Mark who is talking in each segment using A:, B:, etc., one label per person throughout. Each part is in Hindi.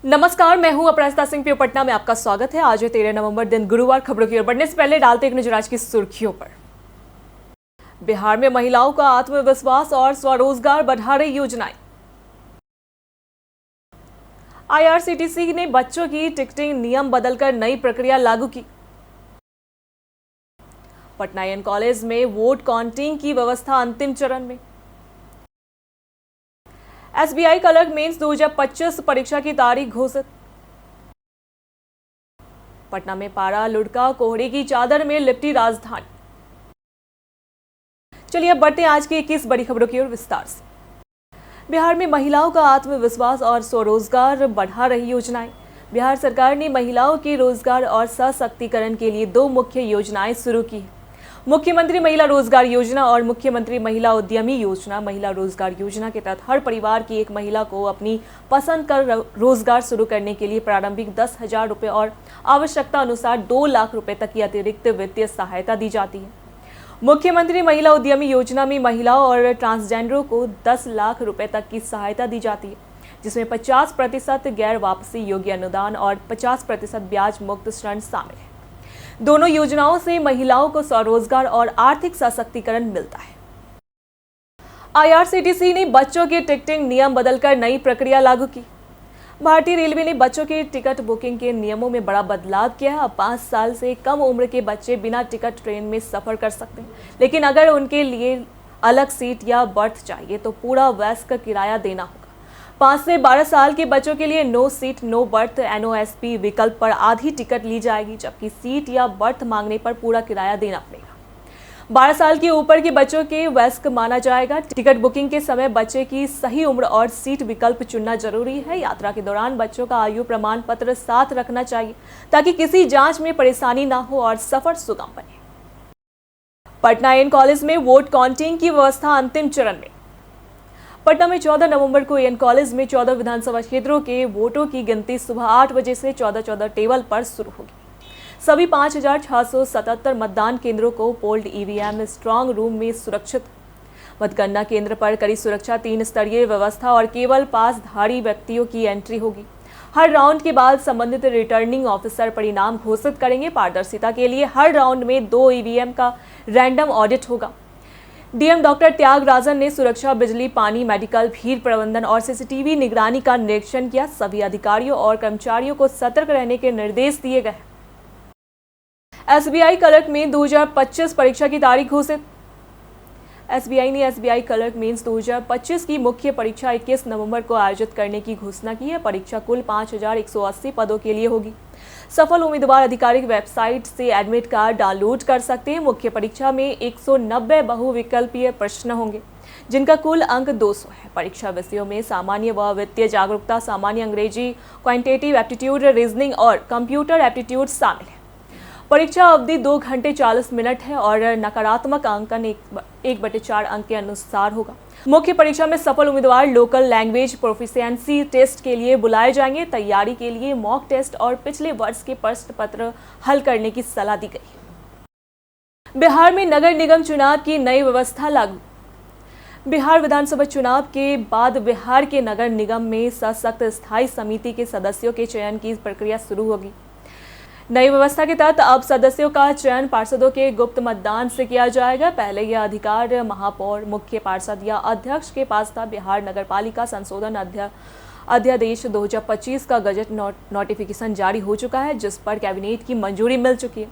A: नमस्कार, मैं हूं अपराजिता सिंह पीओ पटना में आपका स्वागत है। आज है 13 नवंबर दिन गुरुवार। खबरों की ओर बढ़ने से पहले डालते एक नजर आज की सुर्खियों पर। बिहार में महिलाओं का आत्मविश्वास और स्वरोजगार बढ़ा रही योजनाएं। आईआरसीटीसी ने बच्चों की टिकटिंग नियम बदलकर नई प्रक्रिया लागू की। पटना एन कॉलेज में वोट काउंटिंग की व्यवस्था अंतिम चरण में। एसबीआई क्लर्क मेंस 2025 परीक्षा की तारीख घोषित। पटना में पारा लुढ़का, कोहरे की चादर में लिपटी राजधानी। चलिए अब बढ़ते हैं आज की 21 बड़ी खबरों की ओर विस्तार से। बिहार में महिलाओं का आत्मविश्वास और स्वरोजगार बढ़ा रही योजनाएं। बिहार सरकार ने महिलाओं के रोजगार और सशक्तिकरण के लिए 2 मुख्य योजनाएं शुरू की हैं। मुख्यमंत्री महिला रोजगार योजना और मुख्यमंत्री महिला उद्यमी योजना। महिला रोजगार योजना के तहत हर परिवार की एक महिला को अपनी पसंद का रोजगार शुरू करने के लिए प्रारंभिक 10,000 रुपये और आवश्यकता अनुसार 2 लाख रुपए तक की अतिरिक्त वित्तीय सहायता दी जाती है। मुख्यमंत्री महिला उद्यमी योजना में महिलाओं और ट्रांसजेंडरों को 10 लाख रुपए तक की सहायता दी जाती है, जिसमें 50% गैर वापसी योग्य अनुदान और 50% ब्याज मुक्त ऋण शामिल है। दोनों योजनाओं से महिलाओं को स्वरोजगार और आर्थिक सशक्तिकरण मिलता है। आईआरसीटीसी ने बच्चों के टिकटिंग नियम बदलकर नई प्रक्रिया लागू की। भारतीय रेलवे ने बच्चों की टिकट बुकिंग के नियमों में बड़ा बदलाव किया है। अब 5 साल से कम उम्र के बच्चे बिना टिकट ट्रेन में सफर कर सकते हैं, लेकिन अगर उनके लिए अलग सीट या बर्थ चाहिए तो पूरा वयस्क किराया देना होगा। 5 से 12 साल के बच्चों के लिए no seat no berth NOSP विकल्प पर आधी टिकट ली जाएगी, जबकि सीट या बर्थ मांगने पर पूरा किराया देना पड़ेगा। 12 साल के ऊपर के बच्चों के वयस्क माना जाएगा। टिकट बुकिंग के समय बच्चे की सही उम्र और सीट विकल्प चुनना जरूरी है। यात्रा के दौरान बच्चों का आयु प्रमाण पत्र साथ रखना चाहिए ताकि किसी जांच में परेशानी ना हो और सफर सुगम बने। पटना एन कॉलेज में वोट काउंटिंग की व्यवस्था अंतिम चरण में। पटना में 14 नवंबर को एन कॉलेज में 14 विधानसभा क्षेत्रों के वोटों की गिनती सुबह 8 बजे से 14-14 टेबल पर शुरू होगी। सभी 5,677 मतदान केंद्रों को पोल्ड ईवीएम स्ट्रांग रूम में सुरक्षित। मतगणना केंद्र पर कड़ी सुरक्षा, 3 स्तरीय व्यवस्था और केवल पासधारी व्यक्तियों की एंट्री होगी। हर राउंड के बाद संबंधित रिटर्निंग ऑफिसर परिणाम घोषित करेंगे। पारदर्शिता के लिए हर राउंड में 2 ईवीएम का रैंडम ऑडिट होगा। डीएम डॉक्टर त्यागराजन ने सुरक्षा, बिजली, पानी, मेडिकल, भीड़ प्रबंधन और सीसीटीवी निगरानी का निरीक्षण किया। सभी अधिकारियों और कर्मचारियों को सतर्क रहने के निर्देश दिए गए। एसबीआई क्लर्क में 2025 परीक्षा की तारीख घोषित। एसबीआई ने एसबीआई क्लर्क मेंस 2025 की मुख्य परीक्षा 21 नवंबर को आयोजित करने की घोषणा की है। परीक्षा कुल 5,180 पदों के लिए होगी। सफल उम्मीदवार आधिकारिक वेबसाइट से एडमिट कार्ड डाउनलोड कर सकते हैं। मुख्य परीक्षा में 190 बहुविकल्पीय प्रश्न होंगे, जिनका कुल अंक 200 है। परीक्षा विषयों में सामान्य व वित्तीय जागरूकता, सामान्य अंग्रेजी, क्वांटिटेटिव एप्टीट्यूड, रीजनिंग और कंप्यूटर एप्टीट्यूड शामिल है। परीक्षा अवधि 2 घंटे 40 मिनट है और नकारात्मक अंकन 1/4 अंक के अनुसार होगा। मुख्य परीक्षा में सफल उम्मीदवार लोकल लैंग्वेज प्रोफिशिएंसी टेस्ट के लिए बुलाए जाएंगे। तैयारी के लिए मॉक टेस्ट और पिछले वर्ष के प्रश्न पत्र हल करने की सलाह दी गई। बिहार में नगर निगम चुनाव की नई व्यवस्था लागू। बिहार विधानसभा चुनाव के बाद बिहार के नगर निगम में सशक्त स्थायी समिति के सदस्यों के चयन की प्रक्रिया शुरू होगी। नई व्यवस्था के तहत अब सदस्यों का चयन पार्षदों के गुप्त मतदान से किया जाएगा। पहले यह अधिकार महापौर, मुख्य पार्षद या अध्यक्ष के पास था। बिहार नगरपालिका संशोधन अध्यादेश 2025 का गजट नोटिफिकेशन जारी हो चुका है, जिस पर कैबिनेट की मंजूरी मिल चुकी है।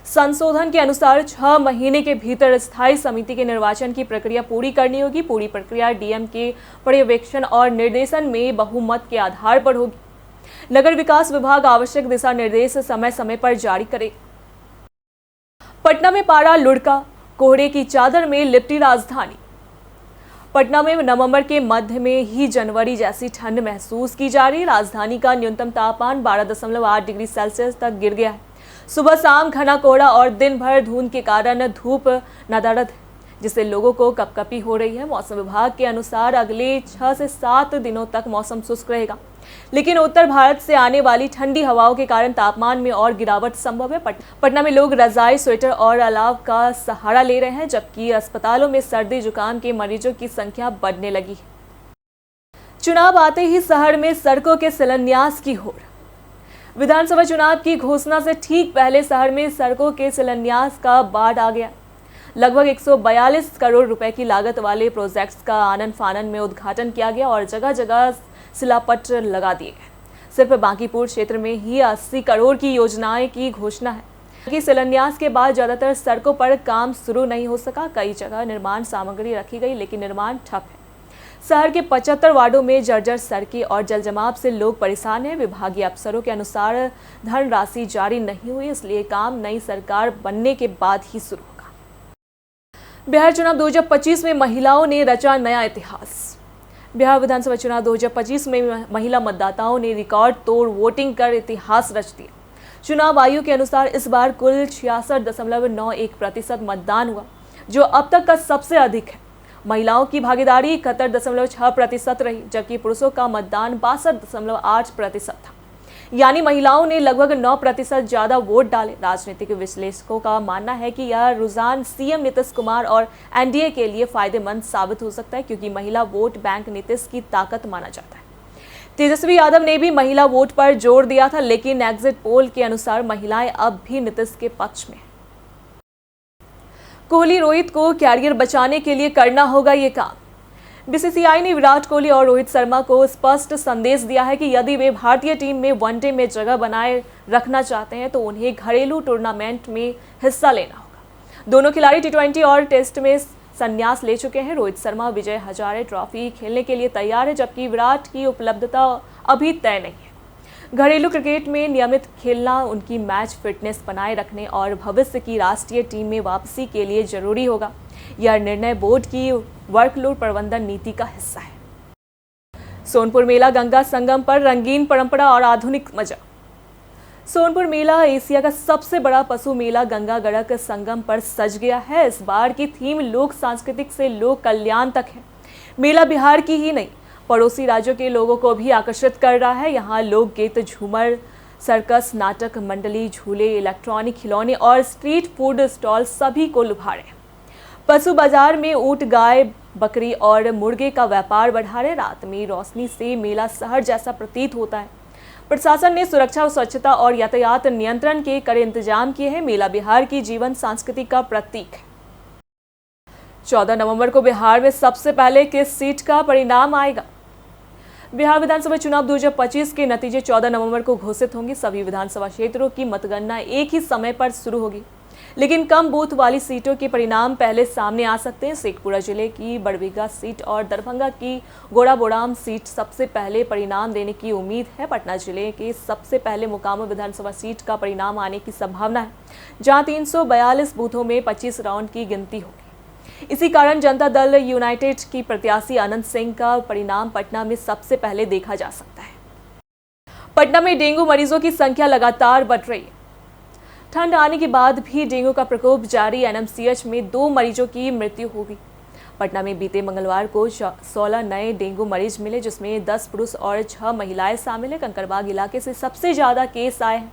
A: संशोधन के अनुसार 6 महीने के भीतर स्थायी समिति के निर्वाचन की प्रक्रिया पूरी करनी होगी। पूरी प्रक्रिया डीएम के पर्यवेक्षण और निर्देशन में बहुमत के आधार पर होगी। नगर विकास विभाग आवश्यक दिशा निर्देश समय समय पर जारी करे। पटना में पारा लुढ़का, कोहरे की चादर में लिपटी राजधानी। पटना में नवंबर के मध्य में ही जनवरी जैसी ठंड महसूस की जा रही। राजधानी का न्यूनतम तापमान 12.8 डिग्री सेल्सियस तक गिर गया है। सुबह शाम घना कोहरा और दिन भर धुंध के कारण धूप नदारद है, जिससे लोगों को कपकपी हो रही है। मौसम विभाग के अनुसार अगले 6 से 7 दिनों तक मौसम शुष्क रहेगा, लेकिन उत्तर भारत से आने वाली ठंडी हवाओं के कारण तापमान में और गिरावट संभव है। पटना में लोग रजाई, स्वेटर और अलाव का सहारा ले रहे हैं, जबकि अस्पतालों में सर्दी जुकाम के मरीजों की संख्या बढ़ने लगी है। चुनाव आते ही शहर में सड़कों के शिलान्यास की होड़। विधानसभा चुनाव की घोषणा से ठीक पहले शहर में सड़कों के शिलान्यास का बाढ़ आ गया। लगभग 142 करोड़ रुपए की लागत वाले प्रोजेक्ट्स का आनन फानन में उद्घाटन किया गया और जगह जगह शिलापत्र लगा दिए गए। सिर्फ बांकीपुर क्षेत्र में ही 80 करोड़ की योजनाएं की घोषणा है कि शिलान्यास के बाद ज्यादातर सड़कों पर काम शुरू नहीं हो सका। कई जगह निर्माण सामग्री रखी गई लेकिन निर्माण ठप है। शहर के 75 वार्डों में जर्जर सड़कें और जल जमाव से लोग परेशान हैं। विभागीय अफसरों के अनुसार धनराशि जारी नहीं हुई, इसलिए काम नई सरकार बनने के बाद ही शुरू होगा। बिहार चुनाव 2025 में महिलाओं ने रचा नया इतिहास। बिहार विधानसभा चुनाव 2025 में महिला मतदाताओं ने रिकॉर्ड तोड़ वोटिंग कर इतिहास रच दिया। चुनाव आयोग के अनुसार इस बार कुल 66.91% मतदान हुआ, जो अब तक का सबसे अधिक है। महिलाओं की भागीदारी 71.6% रही, जबकि पुरुषों का मतदान 62.8% था। यानी महिलाओं ने लगभग 9% ज्यादा वोट डाले। राजनीतिक विश्लेषकों का मानना है कि यह रुझान सीएम नीतीश कुमार और एनडीए के लिए फायदेमंद साबित हो सकता है, क्योंकि महिला वोट बैंक नीतीश की ताकत माना जाता है। तेजस्वी यादव ने भी महिला वोट पर जोर दिया था, लेकिन एग्जिट पोल के अनुसार महिलाएं अब भी नीतीश के पक्ष में। कोहली रोहित को कैरियर बचाने के लिए करना होगा ये काम। बीसीसीआई ने विराट कोहली और रोहित शर्मा को स्पष्ट संदेश दिया है कि यदि वे भारतीय टीम में वनडे में जगह बनाए रखना चाहते हैं तो उन्हें घरेलू टूर्नामेंट में हिस्सा लेना होगा। दोनों खिलाड़ी टी20 और टेस्ट में संन्यास ले चुके हैं। रोहित शर्मा विजय हजारे ट्रॉफी खेलने के लिए तैयार है, जबकि विराट की उपलब्धता अभी तय नहीं है। घरेलू क्रिकेट में नियमित खेलना उनकी मैच फिटनेस बनाए रखने और भविष्य की राष्ट्रीय टीम में वापसी के लिए जरूरी होगा। यह निर्णय बोर्ड की वर्कलोड प्रबंधन नीति का हिस्सा है। सोनपुर मेला गंगा संगम पर रंगीन परंपरा और आधुनिक मजा। सोनपुर मेला एशिया का सबसे बड़ा पशु मेला गंगा गड़क संगम पर सज गया है। इस बार की थीम लोक सांस्कृतिक से लोक कल्याण तक है। मेला बिहार की ही नहीं, पड़ोसी राज्यों के लोगों को भी आकर्षित कर रहा है। यहाँ लोकगीत, झूमर, सर्कस, नाटक मंडली, झूले, इलेक्ट्रॉनिक खिलौने और स्ट्रीट फूड स्टॉल सभी को लुभा रहे हैं। पशु बाजार में ऊंट, गाय, बकरी और मुर्गे का व्यापार बढ़ा रहे। रात में रोशनी से मेला शहर जैसा प्रतीत होता है। प्रशासन ने सुरक्षा, स्वच्छता और यातायात नियंत्रण के कड़े इंतजाम किए हैं। मेला बिहार की जीवन संस्कृति का प्रतीक है। 14 नवंबर को बिहार में सबसे पहले किस सीट का परिणाम आएगा? बिहार विधानसभा चुनाव 2025 के नतीजे 14 नवंबर को घोषित होंगे। सभी विधानसभा क्षेत्रों की मतगणना एक ही समय पर शुरू होगी, लेकिन कम बूथ वाली सीटों के परिणाम पहले सामने आ सकते हैं। शेखपुरा जिले की बड़बीघा सीट और दरभंगा की गोड़ाबोड़ाम सीट सबसे पहले परिणाम देने की उम्मीद है। पटना जिले के सबसे पहले मोकामा विधानसभा सीट का परिणाम आने की संभावना है, जहां 342 बूथों में 25 राउंड की गिनती होगी। इसी कारण जनता दल यूनाइटेड की प्रत्याशी अनंत सिंह का परिणाम पटना में सबसे पहले देखा जा सकता है। पटना में डेंगू मरीजों की संख्या लगातार बढ़ रही है। ठंड आने के बाद भी डेंगू का प्रकोप जारी। एनएमसीएच में 2 मरीजों की मृत्यु हो गई। पटना में बीते मंगलवार को 16 नए डेंगू मरीज मिले, जिसमें 10 पुरुष और 6 महिलाएं शामिल हैं। कंकड़बाग इलाके से सबसे ज्यादा केस आए हैं।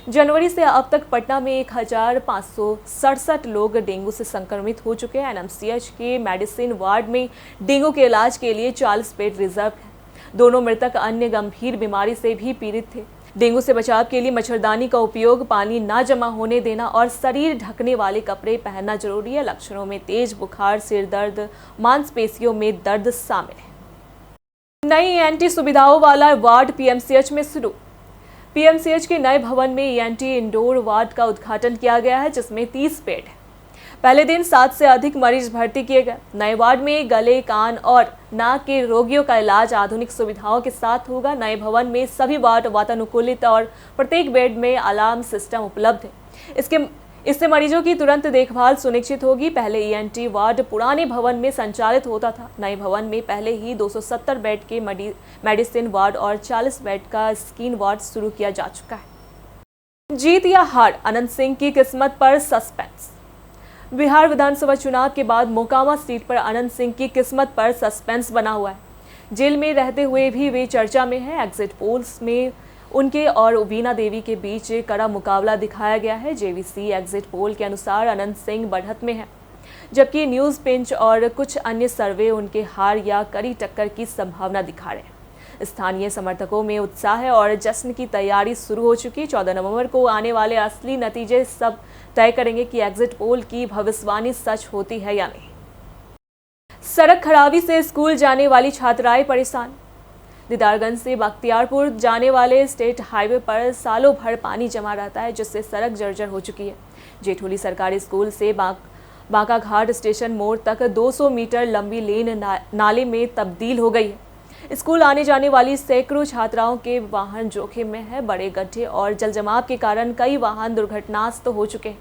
A: जनवरी से अब तक पटना में 1567 लोग डेंगू से संक्रमित हो चुके हैं। एनएमसीएच के मेडिसिन वार्ड में डेंगू के इलाज के लिए 40 बेड रिजर्व है। दोनों मृतक अन्य गंभीर बीमारी से भी पीड़ित थे। डेंगू से बचाव के लिए मच्छरदानी का उपयोग, पानी ना जमा होने देना और शरीर ढकने वाले कपड़े पहनना जरूरी है। लक्षणों में तेज बुखार, सिर दर्द, मांसपेशियों में दर्द शामिल है। नई ईएनटी सुविधाओं वाला वार्ड पीएमसीएच में शुरू। पीएमसीएच के नए भवन में ईएनटी इंडोर वार्ड का उद्घाटन किया गया है, जिसमें 30 बेड है। पहले दिन 7 से अधिक मरीज भर्ती किए गए। नए वार्ड में गले, कान और नाक के रोगियों का इलाज आधुनिक सुविधाओं के साथ होगा। नए भवन में सभी वार्ड वातानुकूलित और प्रत्येक बेड में अलार्म सिस्टम उपलब्ध है। इससे मरीजों की तुरंत देखभाल सुनिश्चित होगी। पहले ईएनटी वार्ड पुराने भवन में संचालित होता था। नए भवन में पहले ही 270 बेड के मेडिसिन वार्ड और 40 बेड का स्किन वार्ड शुरू किया जा चुका है। जीत या हार, अनंत सिंह की किस्मत पर सस्पेंस। बिहार विधानसभा चुनाव के बाद मोकामा सीट पर अनंत सिंह की किस्मत पर सस्पेंस बना हुआ है। जेल में रहते हुए भी वे चर्चा में हैं। एग्जिट पोल्स में उनके और वीणा देवी के बीच कड़ा मुकाबला दिखाया गया है। जेवीसी एग्जिट पोल के अनुसार अनंत सिंह बढ़त में है। जबकि न्यूज़ पिंच और कुछ अन्य सर्वे उनके हार या कड़ी टक्कर की संभावना दिखा रहे हैं। स्थानीय समर्थकों में उत्साह है और जश्न की तैयारी शुरू हो चुकी। 14 नवंबर को आने वाले असली नतीजे सब तय करेंगे कि एग्जिट पोल की भविष्यवाणी सच होती है या नहीं। सड़क खराबी से स्कूल जाने वाली छात्राएं परेशान। दीदारगंज से बख्तियारपुर जाने वाले स्टेट हाईवे पर सालों भर पानी जमा रहता है, जिससे सड़क जर्जर हो चुकी है। जेठोली सरकारी स्कूल से बांका घाट स्टेशन मोड़ तक 200 मीटर लंबी लेन नाले में तब्दील हो गई है। स्कूल आने जाने वाली सैकड़ों छात्राओं के वाहन जोखिम में है। बड़े गड्ढे और जलजमाव के कारण कई वाहन दुर्घटनाग्रस्त हो चुके हैं।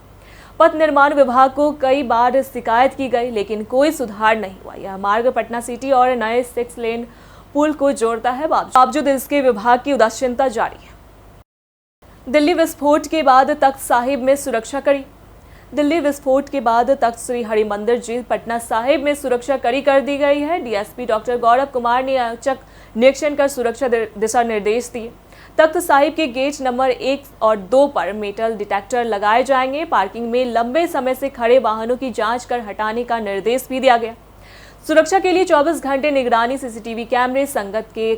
A: पथ निर्माण विभाग को कई बार शिकायत की गई, लेकिन कोई सुधार नहीं हुआ। यह मार्ग पटना सिटी और नए 6 लेन पुल को जोड़ता है, बावजूद इसके विभाग की उदासीनता जारी है। दिल्ली विस्फोट के बाद तख्त साहिब में सुरक्षा कड़ी। दिल्ली विस्फोट के बाद तख्त श्री हरिमंदिर जी पटना साहिब में सुरक्षा कड़ी कर दी गई है। डीएसपी डॉक्टर गौरव कुमार ने औचक निरीक्षण कर सुरक्षा दिशा निर्देश दिए। तख्त साहिब के गेट नंबर 1 और 2 पर मेटल डिटेक्टर लगाए जाएंगे। पार्किंग में लंबे समय से खड़े वाहनों की जांच कर हटाने का निर्देश भी दिया गया। सुरक्षा के लिए 24 घंटे निगरानी, सीसीटीवी कैमरे, संगत के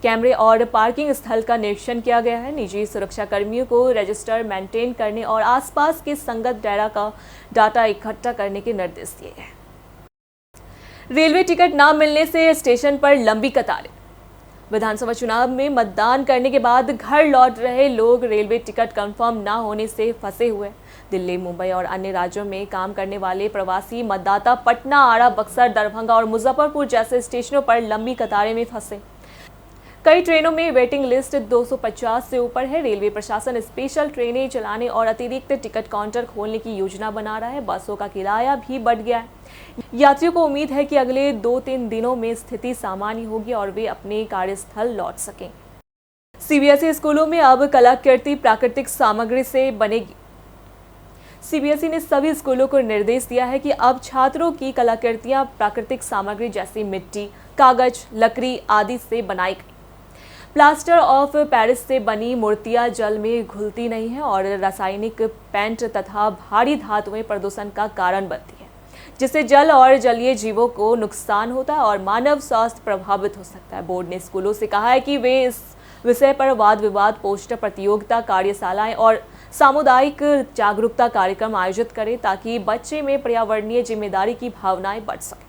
A: कैमरे और पार्किंग स्थल का निरीक्षण किया गया है। निजी सुरक्षा कर्मियों को रजिस्टर मेंटेन करने और आसपास के संगत डेरा का डाटा इकट्ठा करने के निर्देश दिए गए। रेलवे टिकट न मिलने से स्टेशन पर लंबी कतारें। विधानसभा चुनाव में मतदान करने के बाद घर लौट रहे लोग रेलवे टिकट कंफर्म न होने से फंसे हुए। दिल्ली, मुंबई और अन्य राज्यों में काम करने वाले प्रवासी मतदाता पटना, आरा, बक्सर, दरभंगा और मुजफ्फरपुर जैसे स्टेशनों पर लंबी कतारें में फंसे। कई ट्रेनों में वेटिंग लिस्ट 250 से ऊपर है। रेलवे प्रशासन स्पेशल ट्रेनें चलाने और अतिरिक्त टिकट काउंटर खोलने की योजना बना रहा है। बसों का किराया भी बढ़ गया है। यात्रियों को उम्मीद है कि अगले 2-3 दिनों में स्थिति सामान्य होगी और वे अपने कार्यस्थल लौट सकें। सीबीएसई स्कूलों में अब कलाकृति प्राकृतिक सामग्री से बनेगी। सीबीएसई ने सभी स्कूलों को निर्देश दिया है कि अब छात्रों की कलाकृतियां प्राकृतिक सामग्री जैसी मिट्टी, कागज, लकड़ी आदि से बनाई गई। प्लास्टर ऑफ पेरिस से बनी मूर्तियां जल में घुलती नहीं है और रासायनिक पेंट तथा भारी धातुएं प्रदूषण का कारण बनती है, जिससे जल और जलीय जीवों को नुकसान होता है और मानव स्वास्थ्य प्रभावित हो सकता है। बोर्ड ने स्कूलों से कहा है कि वे इस विषय पर वाद विवाद, पोस्टर प्रतियोगिता, कार्यशालाएं और सामुदायिक जागरूकता कार्यक्रम आयोजित करें ताकि बच्चे में पर्यावरणीय जिम्मेदारी की भावनाएं बढ़ सकें।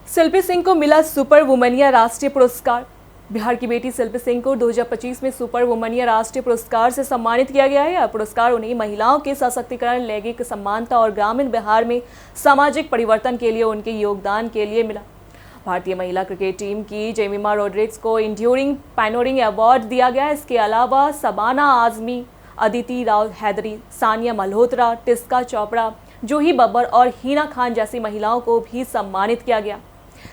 A: शिल्पी सिंह को मिला सुपर वुमनिया राष्ट्रीय पुरस्कार। बिहार की बेटी शिल्पी सिंह को 2025 में सुपर वुमनिया राष्ट्रीय पुरस्कार से सम्मानित किया गया है। यह पुरस्कार उन्हें महिलाओं के सशक्तिकरण, लैंगिक समानता और ग्रामीण बिहार में सामाजिक परिवर्तन के लिए उनके योगदान के लिए मिला। भारतीय महिला क्रिकेट टीम की जेमिमा रोड्रिग्स को इंड्यूरिंग पायनियरिंग अवार्ड दिया गया। इसके अलावा शबाना आजमी, अदिति राव हैदरी, सानिया मल्होत्रा, टिस्का चोपड़ा, जूही बब्बर और हिना खान जैसी महिलाओं को भी सम्मानित किया गया।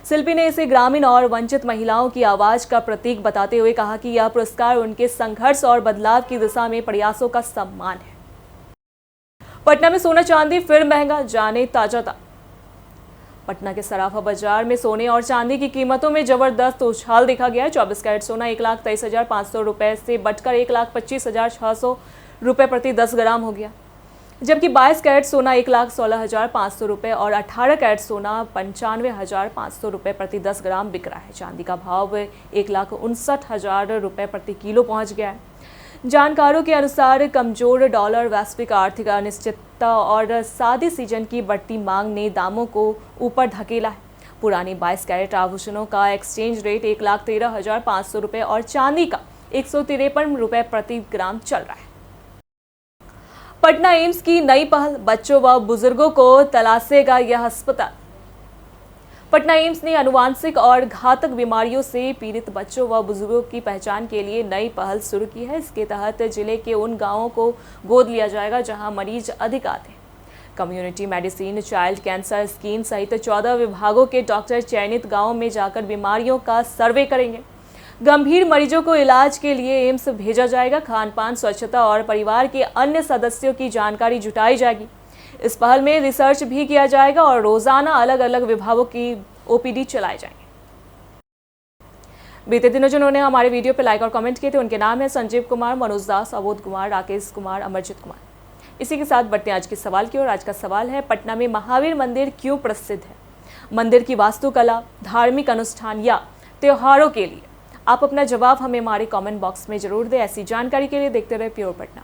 A: शिल्पी ने इसे ग्रामीण और वंचित महिलाओं की आवाज का प्रतीक बताते हुए कहा कि यह पुरस्कार उनके संघर्ष और बदलाव की दिशा में प्रयासों का सम्मान है। पटना में सोना चांदी फिर महंगा, जाने ताजा दाम। पटना के सराफा बाजार में सोने और चांदी की कीमतों में जबरदस्त उछाल देखा गया है। 24 कैरेट सोना 1,23,500 रुपए से बढ़कर 1,25,600 रुपए प्रति 10 ग्राम हो गया, जबकि 22 कैरेट सोना 1,16,500 रुपए और 18 कैरेट सोना 95,500 रुपए प्रति 10 ग्राम बिक रहा है। चांदी का भाव 1,59,000 रुपए प्रति किलो पहुंच गया है। जानकारों के अनुसार कमजोर डॉलर, वैश्विक आर्थिक अनिश्चितता और शादी सीजन की बढ़ती मांग ने दामों को ऊपर धकेला है। पुरानी 22 कैरेट आभूषणों का एक्सचेंज रेट 1,13,500 रुपए और चांदी का 153 रुपए प्रति ग्राम चल रहा है। पटना एम्स की नई पहल, बच्चों व बुजुर्गों को तलाशेगा यह अस्पताल। पटना एम्स ने आनुवांशिक और घातक बीमारियों से पीड़ित बच्चों व बुजुर्गों की पहचान के लिए नई पहल शुरू की है। इसके तहत जिले के उन गांवों को गोद लिया जाएगा जहां मरीज अधिक आते हैं। Community medicine, child cancer scheme सहित 14 विभागों के डॉक्टर चयनित गाँवों में जाकर बीमारियों का सर्वे करेंगे। गंभीर मरीजों को इलाज के लिए एम्स भेजा जाएगा। खान पान, स्वच्छता और परिवार के अन्य सदस्यों की जानकारी जुटाई जाएगी। इस पहल में रिसर्च भी किया जाएगा और रोजाना अलग अलग विभागों की ओपीडी चलाए जाएंगे। बीते दिनों जिन्होंने हमारे वीडियो पर लाइक और कमेंट किए थे उनके नाम है संजीव कुमार, मनोज दास, अवोध कुमार, राकेश कुमार, अमरजीत कुमार। इसी के साथ बढ़ते हैं आज के सवाल की ओर। आज का सवाल है, पटना में महावीर मंदिर क्यों प्रसिद्ध है? मंदिर की वास्तुकला, धार्मिक अनुष्ठान या त्योहारों के लिए? आप अपना जवाब हमें हमारे कमेंट बॉक्स में जरूर दें। ऐसी जानकारी के लिए देखते रहे प्योर पटना।